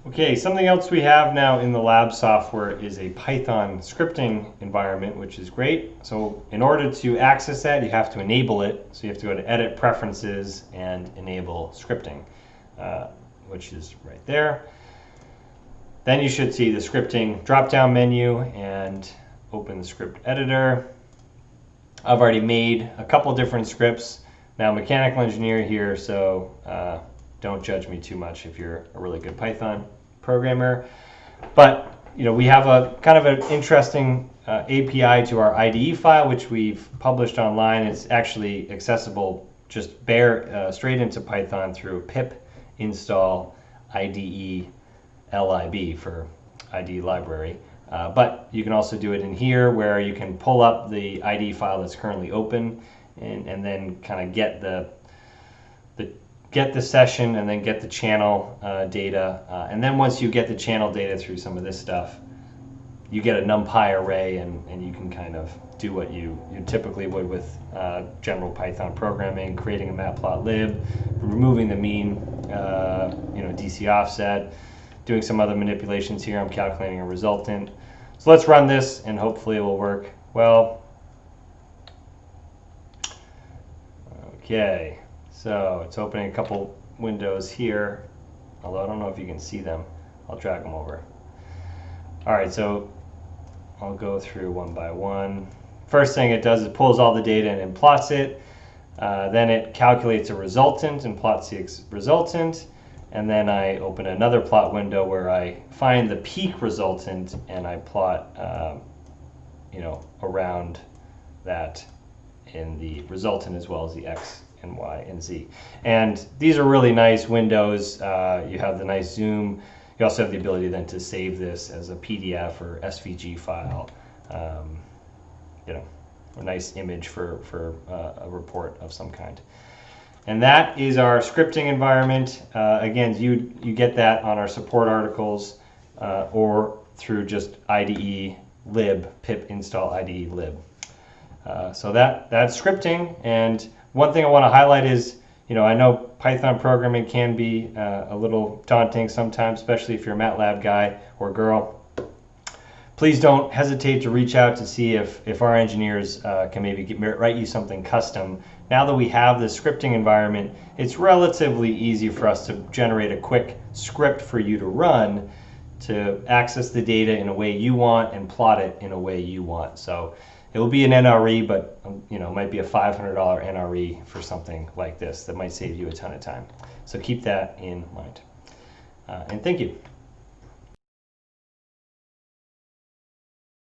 Okay, something else we have now in the lab software is a Python scripting environment, which is great. So in order to access that, you have to enable it. So you have to go to Edit Preferences and Enable Scripting, which is right there. Then you should see the scripting drop-down menu and open the script editor. I've already made a couple different scripts. Now, mechanical engineer here, so don't judge me too much if you're a really good Python programmer. But we have a kind of an interesting API to our IDE file, which we've published online. It's actually accessible just straight into Python through pip install IDE lib for IDE library. But you can also do it in here where you can pull up the IDE file that's currently open and then kind of get the session and then get the channel data. And then once you get the channel data through some of this stuff, you get a NumPy array and you can kind of do what you typically would with general Python programming, creating a matplotlib, removing the mean DC offset, doing some other manipulations here. I'm calculating a resultant. So let's run this and hopefully it will work well. Okay. So it's opening a couple windows here, although I don't know if you can see them. I'll drag them over. All right, so I'll go through one by one. First thing it does is pulls all the data and plots it. Then it calculates a resultant and plots the resultant. And then I open another plot window where I find the peak resultant and I plot, around that in the resultant as well as the X and Y and Z. And these are really nice windows. You have the nice zoom. You also have the ability then to save this as a PDF or SVG file. A nice image for a report of some kind. And that is our scripting environment. Again, you get that on our support articles or through just IDE lib, pip install IDE lib. So that's scripting. And one thing I want to highlight is, I know Python programming can be a little daunting sometimes, especially if you're a MATLAB guy or girl. Please don't hesitate to reach out to see if our engineers can maybe write you something custom. Now that we have this scripting environment, it's relatively easy for us to generate a quick script for you to run to access the data in a way you want and plot it in a way you want. So it will be an NRE, but it might be a $500 NRE for something like this that might save you a ton of time. So keep that in mind. And thank you.